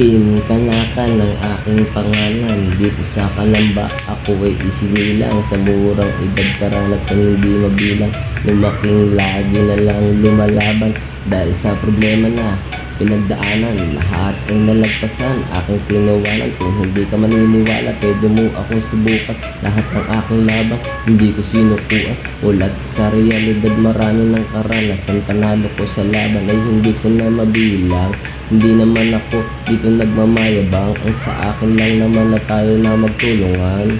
Kim Kanakan ang aking pangalan. Dito sa Kalamba ako ay isinilang. Sa murang edad karanasan hindi mabilang. Lumaking lagi na lang lumalaban. Dahil sa problema na pinagdaanan, lahat ay nalagpasan, aking tinawanan. Kung hindi ka maniniwala, pwede mo akong subukan. Lahat ng aking labang, hindi ko sinukuan. Ulat sa realidad, marami ng karanasan. Panalo ko sa laban ay hindi ko na mabilang. Hindi naman ako dito nagmamayabang. Ang sa akin lang naman na tayo na magtulungan.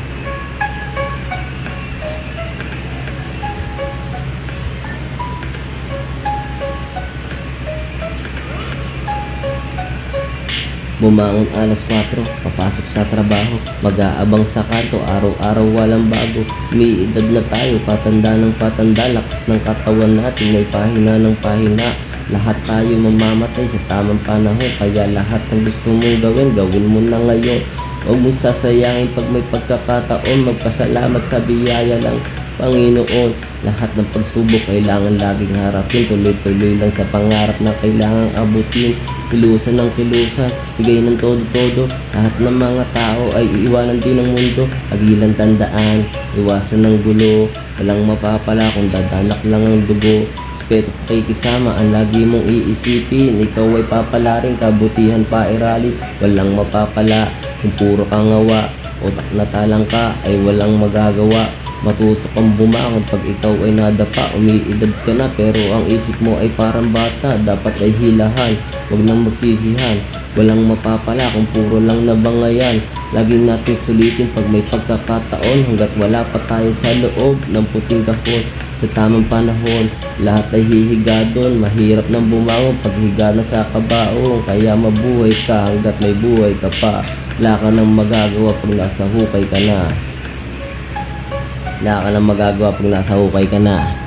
Bumangon alas 4, papasok sa trabaho, mag-aabang sa kanto, araw-araw walang bago. May edad na tayo, patanda ng patanda, lakas ng katawan natin, may pahina ng pahina. Lahat tayo mamamatay sa tamang panahon, kaya lahat ng gusto mong gawin, gawin mo na ngayon. Huwag mong sasayangin pag may pagkakataon, magpasalamat sa biyaya ng Panginoon. Lahat ng pagsubok kailangan laging harapin, tuloy-tuloy lang sa pangarap na kailangang abutin. Kilusan ng kilusan, bigay ng todo-todo. Lahat ng mga tao ay iiwanan din ng mundo. Agilan tandaan, iwasan ng gulo. Walang mapapala kung dadanak lang ang dugo. Respeto kay kisama ang lagi mong iisipin. Ikaw ay papalaring, kabutihan pa irali. Walang mapapala kung puro kang ngawa. Utak na talang ka ay walang magagawa. Matuto kang bumangon pag ikaw ay nadapa. Umiidad ka na pero ang isip mo ay parang bata. Dapat ay hilahan, huwag nang magsisihan. Walang mapapala kung puro lang nabangayan. Laging natin sulitin pag may pagkakataon. Hanggat wala pa tayo sa loob ng puting kahon. Sa tamang panahon, lahat ay hihiga doon. Mahirap nang bumangon pag higa na sa kabaong. Kaya mabuhay ka hanggat may buhay ka pa. Wala ka nang magagawa pag nasa hukay ka na. Wala ka nang magagawa pag nasa hukay ka na.